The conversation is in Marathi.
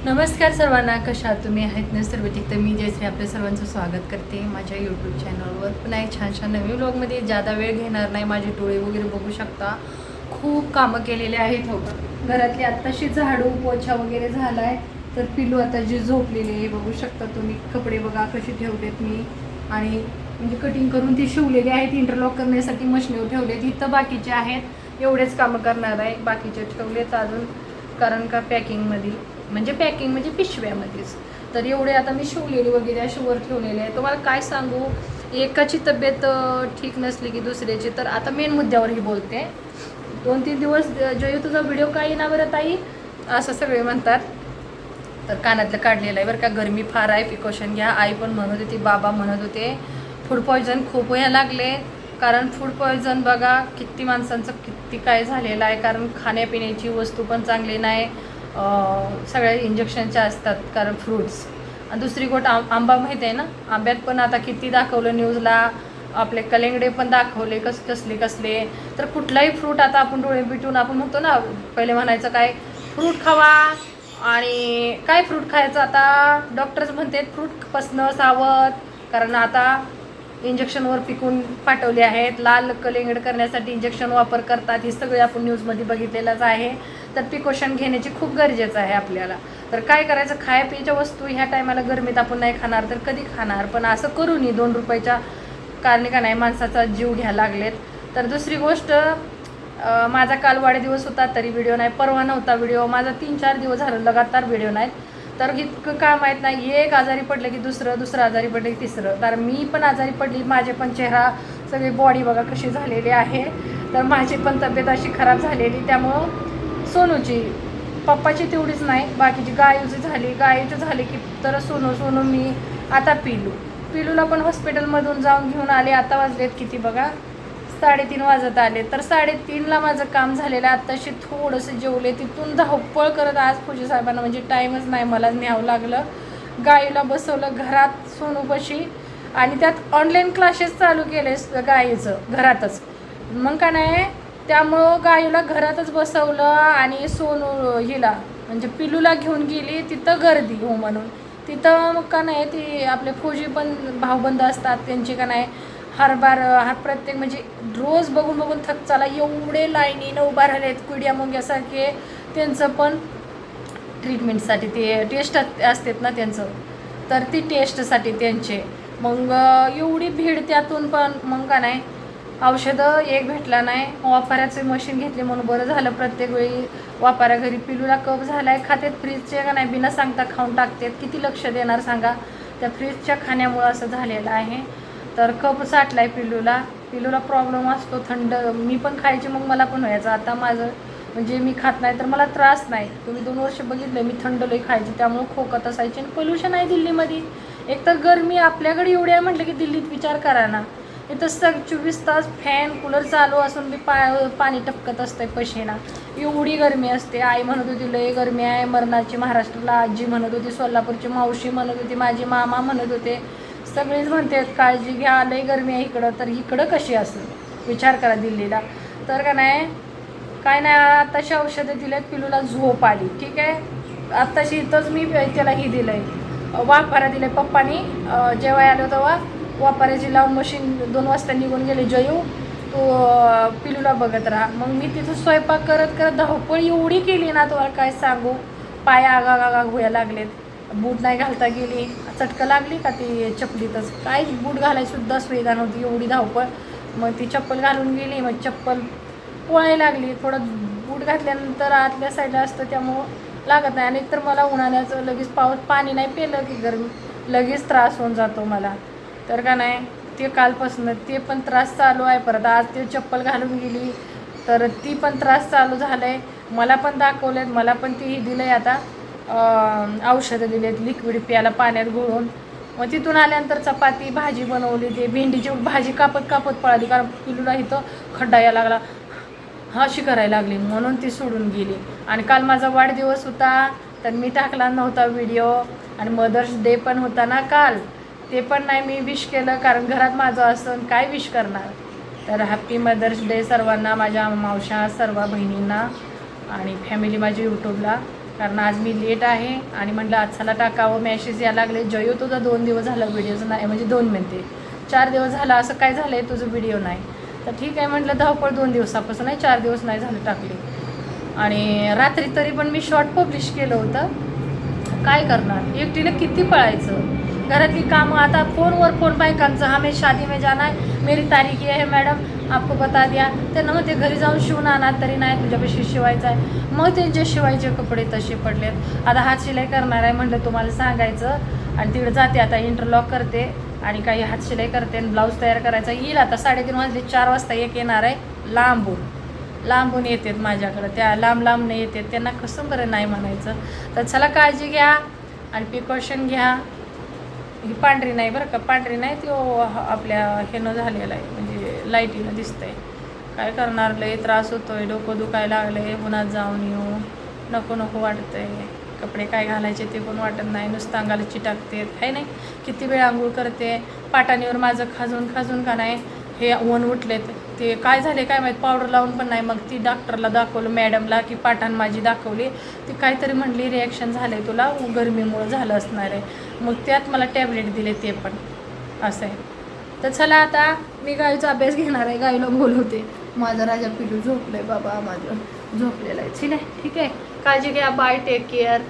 नमस्कार सर्वांना, कशा आहात तुम्ही? आहेत ना सर्व ठीक? तर मी जयश्री आपल्या सर्वांचं स्वागत करते माझ्या यूट्यूब चॅनलवर. पुन्हा एक छान नवीन व्लॉगमध्ये. जादा वेळ घेणार नाही. माझे डोळे वगैरे बघू शकता, खूप कामं केलेले आहेत. हो का, घरातली आत्ताशी झाडू पोछा वगैरे झाला आहे. तर पिलू आता जी झोपलेली आहे बघू शकता तुम्ही. कपडे बघा कसे ठेवलेत मी, आणि म्हणजे कटिंग करून ती शिवलेली आहेत. इंटरलॉक करण्यासाठी मशीनवर ठेवलेत. इथं बाकीचे आहेत, एवढेच कामं करणार आहे. बाकीचे ठेवलेत अजून, कारण का पॅकिंगमध्ये म्हणजे पिशव्यामध्येच. तर एवढे आता मी शिवलेली वगैरे अशी वर ठेवलेले आहे. तुम्हाला काय सांगू, एकाची तब्येत ठीक नसली की दुसऱ्याची. तर आता मेन मुद्द्यावरही बोलते. 2-3 दिवस जयू तुझा व्हिडिओ काय येणार बरं ताई, असं सगळे म्हणतात. तर कानातलं काढलेलं आहे बरं का. गरमी फार आहे, प्रिकॉशन घ्या. आई पण म्हणत होती, बाबा म्हणत होते फूड पॉयझन खूप व्हायला लागले. कारण फूड पॉयझन बघा किती माणसांचं किती काय झालेलं आहे. कारण खाण्यापिण्याची वस्तू पण चांगली नाही, सगळ्या इंजेक्शनच्या असतात. कारण फ्रूट्स आणि दुसरी गोष्ट आंबा माहीत आहे ना, आंब्यात पण आता किती दाखवलं न्यूजला. आपले कलेंगडे पण दाखवले कसले. तर कुठलाही फ्रूट आता आपण डोळे पिटून आपण म्हणतो ना, पहिले म्हणायचं काय फ्रूट खावा, आणि काय फ्रूट खायचं. आता डॉक्टर्स म्हणतात फ्रूटपासनं सावध, कारण आता इंजेक्शनवर पिकून पाठवले आहेत. लाल कलिंगड करण्यासाठी इंजेक्शन वापर करतात. हे सगळे आपण न्यूजमध्ये बघितलेलंच आहे. तर प्रिकॉशन घेण्याची खूप गरजेचं आहे आपल्याला. तर काय करायचं, खायपिण्याच्या वस्तू ह्या टायमाला गरमीत आपण नाही खाणार तर कधी खाणार. पण असं करू नये 2 रुपयाच्या कारणे का नाही माणसाचा जीव घ्यायला लागलेत. तर दुसरी गोष्ट, माझा काल वाढदिवस होता तरी व्हिडिओ नाही. परवा नव्हता व्हिडिओ माझा. 3-4 दिवस झालं लगातार व्हिडिओ नाहीत. तर इतकं काय माहीत नाही, एक आजारी पडलं की दुसरं आजारी पडलं की तिसरं. तर मी पण आजारी पडली. माझे पण चेहरा सगळी बॉडी बघा कशी झालेली आहे. तर माझी पण तब्येत अशी खराब झालेली. त्यामुळं सोनूची, पप्पाची तेवढीच नाही, बाकीची गायूची झाली की तर सोनू मी आता पिलूला पण हॉस्पिटलमधून जाऊन घेऊन आले. आता वाजलेत किती बघा, 3:30 वाजत आले. तर 3:30ला माझं काम झालेलं. आत्ताशी थोडंसं जेवले, तिथून धावपळ करत आज पूजा साहेबांना म्हणजे टाईमच नाही, मला न्यावं लागलं. गाईला बसवलं घरात सोनूपाशी, आणि त्यात ऑनलाईन क्लासेस चालू केले गाईचं घरातच. मग का नाही, त्यामुळं गाईला घरातच बसवलं. आणि सोनू हिला म्हणजे पिलूला घेऊन गेली. तिथं गर्दी हो म्हणून तिथं मग का नाही, ती आपले फौजी पण भाऊबंद असतात त्यांची का नाही, हर प्रत्येक म्हणजे रोज बघून थक चाला. एवढे लाईनीनं उभा राहिलेत कुड्या मुंग्यासारखे. त्यांचं पण ट्रीटमेंटसाठी ते टेस्ट असतात ना त्यांचं, तर ती टेस्टसाठी त्यांचे मग एवढी भीड. त्यातून पण मग का नाही, औषधं एक भेटला नाही. वाफाऱ्याचे मशीन घेतले म्हणून बरं झालं. प्रत्येक वेळी वाफाऱ्या घरी. पिलूला कप झाला आहे, खातेत फ्रीजचे का नाही, बिना सांगता खाऊन टाकतात. किती लक्ष देणार सांगा, त्या फ्रीजच्या खाण्यामुळं असं झालेलं आहे. तर कप साठला आहे पिलूला प्रॉब्लेम असतो थंड. मी पण खायची, मग मला पण व्हायचं. आता माझं म्हणजे मी खात नाही तर मला त्रास नाही. तुम्ही 2 वर्ष बघितलं मी थंड लई खायची, त्यामुळं खोकत असायची. आणि पोल्युशन आहे दिल्लीमध्ये. एकतर गरमी आपल्याकडे एवढी आहे म्हटलं की दिल्लीत विचार करा ना. इथं 24 तास फॅन कूलर चालू असून बी पाणी टपकत असतंय पशिना. एवढी गरमी असते. आई म्हणत होती लई गरमी आहे मरणाची महाराष्ट्राला. आजी म्हणत होती, सोलापूरची मावशी म्हणत होती, माझी मामा म्हणत होते, सगळेच म्हणते काळजी घ्या लई गरमी आहे इकडं. तर इकडं कशी असेल विचार करा दिल्लीला. तर का नाही, काय नाही, आत्ताशी औषधं दिलेत. पिलूला झोप आली, ठीक आहे. आत्ताशी इथंच मी त्याला ही दिलं आहे, वाफारा दिलं आहे पप्पानी. जेव्हा आलो तेव्हा वाफाऱ्याची लावून मशीन 2 वाजता निघून गेले. जयू तो पिलूला बघत राहा. मग मी तिथं स्वयंपाक करत धावपळ एवढी केली ना, तुम्हाला काय सांगू. पाय आगा व्हायला लागलेत. बूट नाही घालता गेली, चटकं लागली का ती चपलीतच. काहीच बूट घालायसुद्धा सुविधा नव्हती, एवढी धावपळ. मग ती चप्पल घालून गेली, मग चप्पल पोळायला लागली. थोडं बूट घातल्यानंतर आतल्या साईडला असतं त्यामुळं लागत नाही. आणि तर मला उन्हाळ्याचं लगेच पाणी नाही पेलं की गरमी लगेच त्रास होऊन जातो मला. तर का नाही, ते कालपासून ते पण त्रास चालू आहे. परत आज ते चप्पल घालून गेली तर ती पण त्रास चालू झालं आहे. मला पण दाखवलेत, मला पण ती दिलं आहे आता. औषधं दिलेत लिक्विड प्यायला पाण्यात घोळून. मग तिथून आल्यानंतर चपाती भाजी बनवली. ते भेंडीची भाजी कापत पळाली, कारण पिलूला इथं खड्डा यायला लागला, अशी करायला लागली म्हणून ती सोडून गेली. आणि काल माझा वाढदिवस होता तर मी टाकला नव्हता व्हिडिओ. आणि मदर्स डे पण होता ना काल, ते पण नाही मी विश केलं, कारण घरात माझं असं काय विश करणार. तर हॅप्पी मदर्स डे सर्वांना, माझ्या मावशा सर्व बहिणींना आणि फॅमिली माझी यूट्यूबला. कारण आज मी लेट आहे आणि म्हटलं आज चला टाकावं. मॅसेज यायला लागले, जयो तुझा 2 दिवस झाला व्हिडिओज नाही, म्हणजे 2 म्हणते 4 दिवस झाला, असं काय झालं आहे तुझं व्हिडिओ नाही. तर ठीक आहे म्हटलं, धावपळ 2 दिवसापासून आहे, 4 दिवस नाही झालं टाकले. आणि रात्री तरी पण मी शॉर्ट पब्लिश केलं होतं. काय करणार, एकटीला किती पळायचं, घरातली कामं. आता फोनवर फोन बायकांचं, हमें शादी में जाना है, मेरी तारीख ये है मॅडम आपको बता द्या. त्यांना मग ते घरी जाऊन शिवून आणा, तरी नाही तुझ्यापाशी शिवायचं आहे. मग ते जे शिवायचे कपडे तसे पडलेत. आता हात शिलाई करणार आहे म्हटलं तुम्हाला सांगायचं, आणि तिकडे जाते आता इंटरलॉक करते आणि काही हात शिलाई करते आणि ब्लाऊज तयार करायचा. येईल आता 3:30 वाजले, 4 वाजता एक येणार आहे लांबून येतात माझ्याकडं, त्या लांब येतात, त्यांना कसं बरं नाही म्हणायचं. तर चला काळजी घ्या आणि प्रिकॉशन घ्या. ही पांढरी नाही बरं का, पांढरी नाही, तो आपल्या ह्यानं झालेला आहे, म्हणजे लाईटीनं दिसतंय. काय करणार, लय त्रास होतोय, डोकं दुखायला लागले, उन्हात जाऊन येऊ नको वाटतंय. कपडे काय घालायचे ते पण वाटत नाही, नुसतं अंगाला चिटाकते आहे नाही. किती वेळ आंघोळ करते, पाटाणीवर माझं खाजून का नाही हे ऊन उठलेत. ते काय झाले काय माहीत, पावडर लावून पण नाही. मग ती डॉक्टरला दाखवलं, मॅडमला, की पाठाण माझी दाखवली. ती काहीतरी म्हणली रिॲक्शन झालं आहे तुला, गरमीमुळं झालं असणार आहे. मग त्यात मला टॅबलेट दिले, ते पण असं आहे. तर चला आता मी गाईचा अभ्यास घेणार आहे, गाईला बोलवते. माझा राजा पिलू झोपलं आहे बाबा, माझं झोपलेलं आहे. ठीक आहे, काळजी घ्या, बाय, टेक केअर.